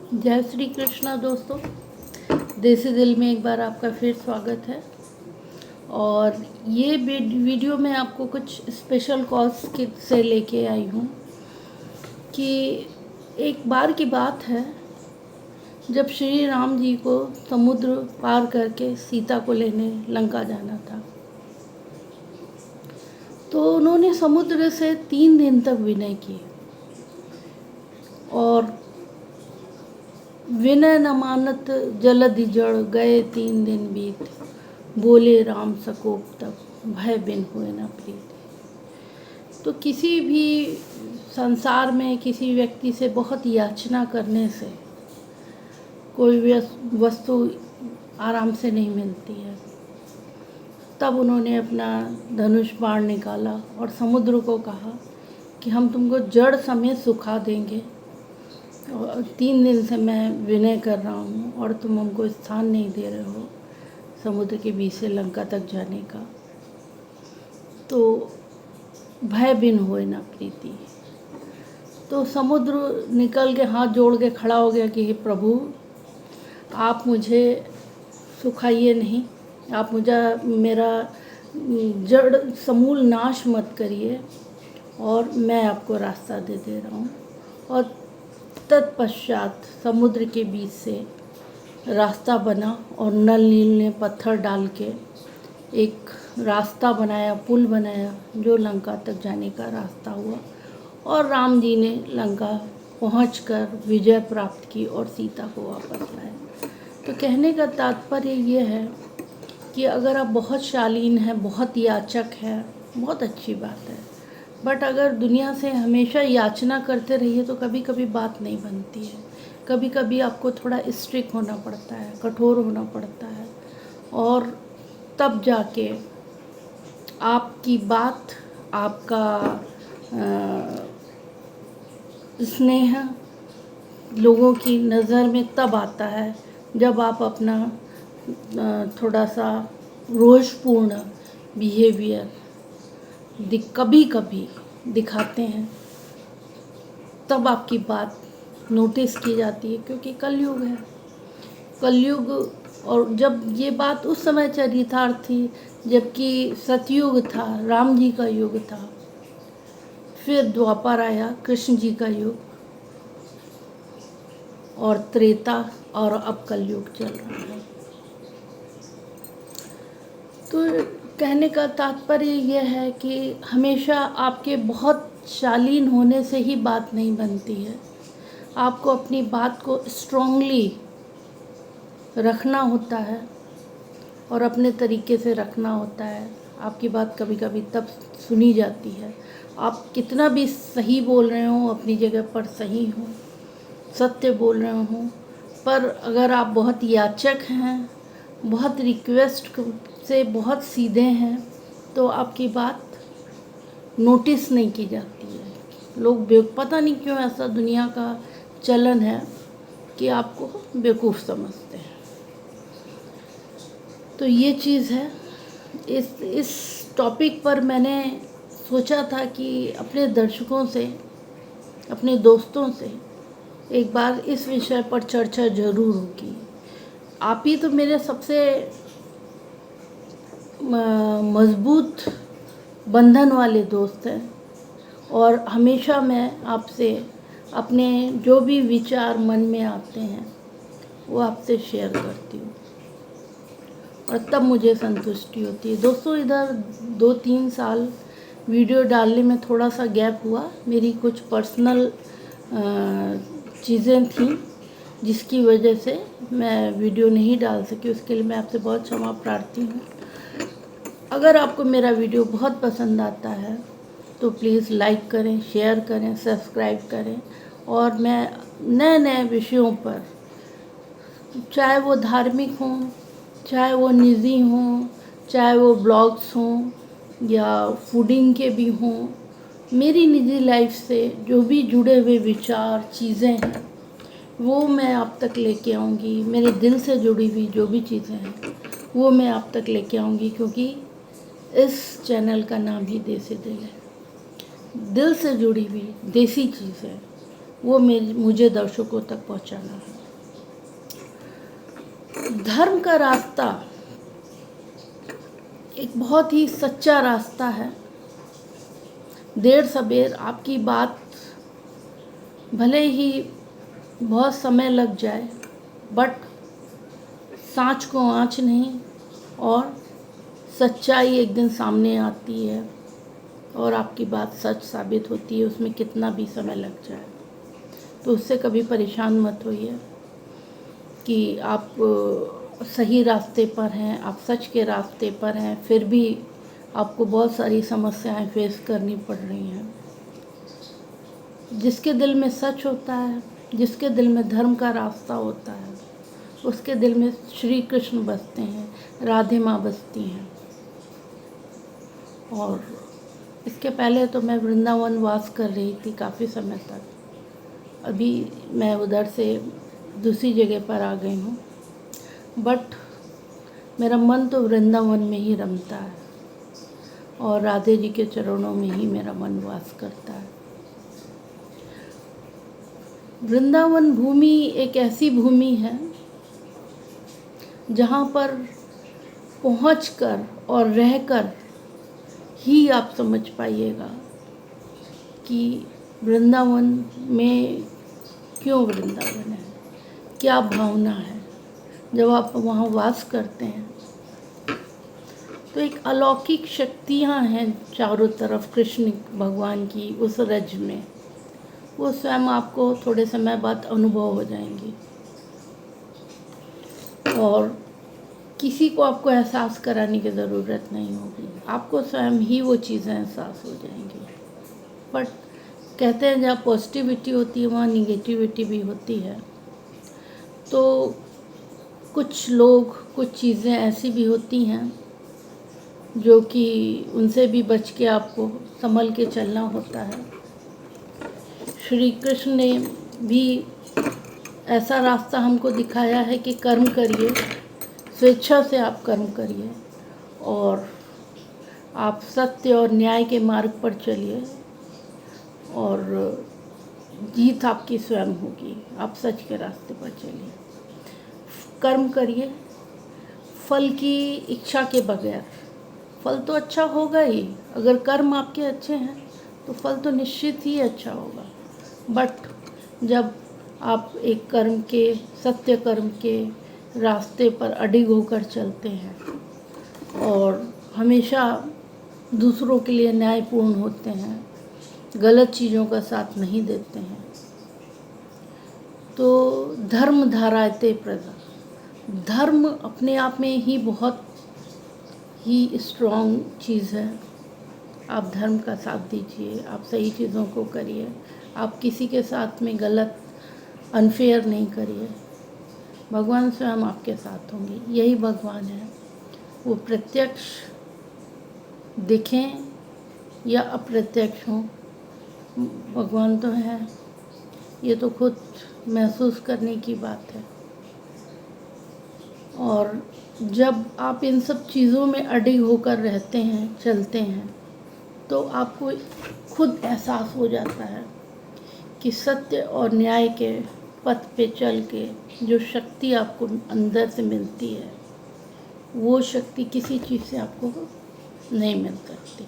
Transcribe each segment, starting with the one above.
जय श्री कृष्णा दोस्तों, देसी दिल में एक बार आपका फिर स्वागत है। और ये वीडियो मैं आपको कुछ स्पेशल कॉज से लेके आई हूँ कि एक बार की बात है जब श्री राम जी को समुद्र पार करके सीता को लेने लंका जाना था, तो उन्होंने समुद्र से 3 दिन तक विनय किए और विनय न मानत जलधि जड़ गए 3 दिन बीत, बोले राम सकोप तब भय बिन हुए न प्रीत। तो किसी भी संसार में किसी व्यक्ति से बहुत याचना करने से कोई वस्तु आराम से नहीं मिलती है। तब उन्होंने अपना धनुष बाण निकाला और समुद्र को कहा कि हम तुमको जड़ समेत सुखा देंगे, और 3 दिन से मैं विनय कर रहा हूँ और तुम हमको स्थान नहीं दे रहे हो समुद्र के बीच से लंका तक जाने का, तो भय बिन होए ना प्रीति। तो समुद्र निकल के हाथ जोड़ के खड़ा हो गया कि हे प्रभु, आप मुझे सुखाइए नहीं, आप मुझे मेरा जड़ समूल नाश मत करिए, और मैं आपको रास्ता दे रहा हूँ। और तत्पश्चात समुद्र के बीच से रास्ता बना और नल नील ने पत्थर डाल के एक रास्ता बनाया, पुल बनाया, जो लंका तक जाने का रास्ता हुआ। और राम जी ने लंका पहुंचकर विजय प्राप्त की और सीता को वापस लाए। तो कहने का तात्पर्य ये है कि अगर आप बहुत शालीन हैं, बहुत याचक हैं, बहुत अच्छी बात है, बट अगर दुनिया से हमेशा याचना करते रहिए तो कभी कभी बात नहीं बनती है। कभी कभी आपको थोड़ा स्ट्रिक्ट होना पड़ता है, कठोर होना पड़ता है, और तब जाके आपकी बात, आपका स्नेह लोगों की नज़र में तब आता है जब आप अपना थोड़ा सा रोषपूर्ण बिहेवियर कभी कभी दिखाते हैं, तब आपकी बात नोटिस की जाती है। क्योंकि कलयुग है, कलयुग। और जब ये बात उस समय चरितार्थ थी जबकि सतयुग था, राम जी का युग था, फिर द्वापर आया, कृष्ण जी का युग, और त्रेता, और अब कलयुग चल रहा है। तो कहने का तात्पर्य यह है कि हमेशा आपके बहुत शालीन होने से ही बात नहीं बनती है। आपको अपनी बात को स्ट्रांगली रखना होता है और अपने तरीके से रखना होता है। आपकी बात कभी कभी तब सुनी जाती है। आप कितना भी सही बोल रहे हो, अपनी जगह पर सही हो, सत्य बोल रहे हो, पर अगर आप बहुत याचक हैं, बहुत रिक्वेस्ट से बहुत सीधे हैं, तो आपकी बात नोटिस नहीं की जाती है। लोग पता नहीं क्यों ऐसा दुनिया का चलन है कि आपको बेवकूफ़ समझते हैं। तो ये चीज़ है। इस टॉपिक पर मैंने सोचा था कि अपने दर्शकों से, अपने दोस्तों से एक बार इस विषय पर चर्चा ज़रूर होगी। आप ही तो मेरे सबसे मजबूत बंधन वाले दोस्त हैं, और हमेशा मैं आपसे अपने जो भी विचार मन में आते हैं वो आपसे शेयर करती हूँ, और तब मुझे संतुष्टि होती है। दोस्तों, इधर 2-3 साल वीडियो डालने में थोड़ा सा गैप हुआ। मेरी कुछ पर्सनल चीज़ें थीं जिसकी वजह से मैं वीडियो नहीं डाल सकी। उसके लिए मैं आपसे बहुत क्षमा प्रार्थी हूँ। अगर आपको मेरा वीडियो बहुत पसंद आता है तो प्लीज़ लाइक करें, शेयर करें, सब्सक्राइब करें। और मैं नए नए विषयों पर, चाहे वो धार्मिक हों, चाहे वो निजी हों, चाहे वो ब्लॉग्स हों या फूडिंग के भी हों, मेरी निजी लाइफ से जो भी जुड़े हुए विचार, चीज़ें हैं, वो मैं आप तक लेके आऊँगी। मेरे दिल से जुड़ी हुई जो भी चीज़ें हैं वो मैं आप तक लेके आऊँगी, क्योंकि इस चैनल का नाम ही देसी दिल है। दिल से जुड़ी हुई देसी चीज़ है, वो मुझे दर्शकों तक पहुंचाना है। धर्म का रास्ता एक बहुत ही सच्चा रास्ता है। देर सबेर आपकी बात भले ही बहुत समय लग जाए, बट सांच को आँच नहीं, और सच्चाई एक दिन सामने आती है और आपकी बात सच साबित होती है, उसमें कितना भी समय लग जाए। तो उससे कभी परेशान मत होइए कि आप सही रास्ते पर हैं, आप सच के रास्ते पर हैं, फिर भी आपको बहुत सारी समस्याएं फेस करनी पड़ रही हैं। जिसके दिल में सच होता है, जिसके दिल में धर्म का रास्ता होता है, उसके दिल में श्री कृष्ण बसते हैं, राधे माँ बसती हैं। और इसके पहले तो मैं वृंदावन वास कर रही थी काफ़ी समय तक। अभी मैं उधर से दूसरी जगह पर आ गई हूँ, बट मेरा मन तो वृंदावन में ही रमता है और राधे जी के चरणों में ही मेरा मन वास करता है। वृंदावन भूमि एक ऐसी भूमि है जहाँ पर पहुँचकर और रहकर ही आप समझ पाइएगा कि वृंदावन में क्यों वृंदावन है, क्या भावना है। जब आप वहाँ वास करते हैं तो एक अलौकिक शक्तियाँ हैं चारों तरफ कृष्ण भगवान की उस रज में, वो स्वयं आपको थोड़े समय बाद अनुभव हो जाएंगी और किसी को आपको एहसास कराने की ज़रूरत नहीं होगी, आपको स्वयं ही वो चीज़ें एहसास हो जाएंगी। बट कहते हैं जहाँ पॉजिटिविटी होती है वहाँ निगेटिविटी भी होती है। तो कुछ लोग, कुछ चीज़ें ऐसी भी होती हैं जो कि उनसे भी बच के आपको संभल के चलना होता है। श्री कृष्ण ने भी ऐसा रास्ता हमको दिखाया है कि कर्म करिए, स्वेच्छा से आप कर्म करिए और आप सत्य और न्याय के मार्ग पर चलिए और जीत आपकी स्वयं होगी। आप सच के रास्ते पर चलिए, कर्म करिए फल की इच्छा के बगैर। फल तो अच्छा होगा ही, अगर कर्म आपके अच्छे हैं तो फल तो निश्चित ही अच्छा होगा। बट जब आप एक कर्म के, सत्य कर्म के रास्ते पर अडिग होकर चलते हैं और हमेशा दूसरों के लिए न्यायपूर्ण होते हैं, गलत चीज़ों का साथ नहीं देते हैं, तो धर्म धारायते प्रजा, धर्म अपने आप में ही बहुत ही स्ट्रॉन्ग चीज़ है। आप धर्म का साथ दीजिए, आप सही चीज़ों को करिए, आप किसी के साथ में गलत अनफेयर नहीं करिए, भगवान स्वयं आपके साथ होंगे। यही भगवान है, वो प्रत्यक्ष दिखें या अप्रत्यक्ष हों, भगवान तो है। ये तो खुद महसूस करने की बात है। और जब आप इन सब चीज़ों में अडिग होकर रहते हैं, चलते हैं, तो आपको खुद एहसास हो जाता है कि सत्य और न्याय के पथ पे चल के जो शक्ति आपको अंदर से मिलती है, वो शक्ति किसी चीज़ से आपको नहीं मिल सकती।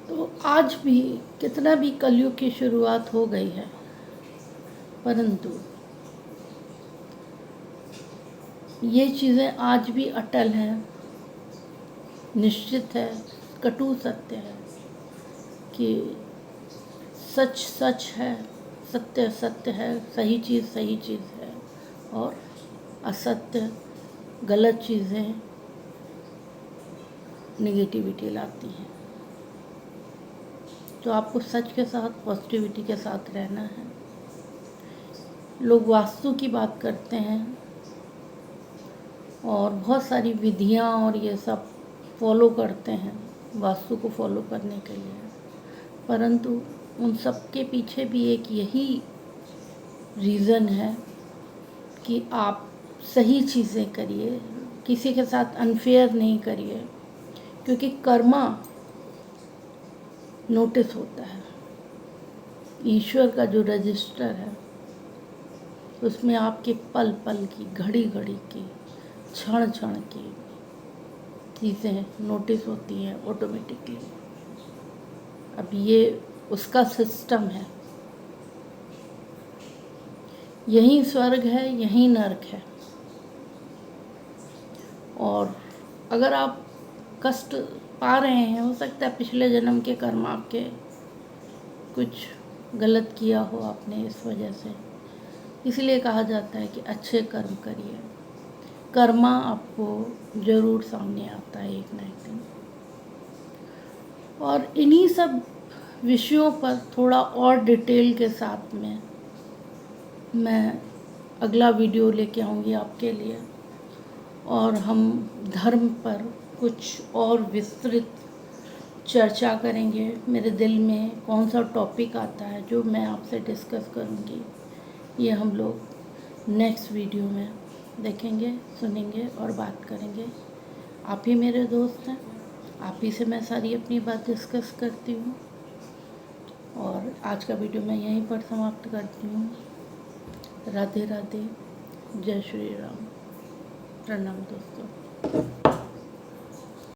तो आज भी कितना भी कलयुग की शुरुआत हो गई है, परंतु ये चीज़ें आज भी अटल हैं। निश्चित है, कटु सत्य है कि सच सच है, सत्य सत्य है, सही चीज़ है और असत्य, गलत चीज़ें नेगेटिविटी लाती हैं। तो आपको सच के साथ, पॉजिटिविटी के साथ रहना है। लोग वास्तु की बात करते हैं और बहुत सारी विधियां और ये सब फॉलो करते हैं वास्तु को फॉलो करने के लिए, परंतु उन सब के पीछे भी एक यही रीज़न है कि आप सही चीज़ें करिए, किसी के साथ अनफेयर नहीं करिए, क्योंकि कर्मा नोटिस होता है। ईश्वर का जो रजिस्टर है उसमें आपके पल पल की, घड़ी घड़ी की, क्षण क्षण की चीज़ें नोटिस होती हैं ऑटोमेटिकली। अब ये उसका सिस्टम है। यही स्वर्ग है, यही नरक है। और अगर आप कष्ट पा रहे हैं, हो सकता है पिछले जन्म के कर्म आपके कुछ गलत किया हो आपने, इस वजह से। इसलिए कहा जाता है कि अच्छे कर्म करिए, कर्मा आपको ज़रूर सामने आता है एक ना एक दिन। और इन्हीं सब विषयों पर थोड़ा और डिटेल के साथ में मैं अगला वीडियो लेके आऊँगी आपके लिए, और हम धर्म पर कुछ और विस्तृत चर्चा करेंगे। मेरे दिल में कौन सा टॉपिक आता है जो मैं आपसे डिस्कस करूँगी, ये हम लोग नेक्स्ट वीडियो में देखेंगे, सुनेंगे और बात करेंगे। आप ही मेरे दोस्त हैं, आप ही से मैं सारी अपनी बात डिस्कस करती हूँ। और आज का वीडियो मैं यहीं पर समाप्त करती हूँ। राधे राधे, जय श्री राम, प्रणाम दोस्तों।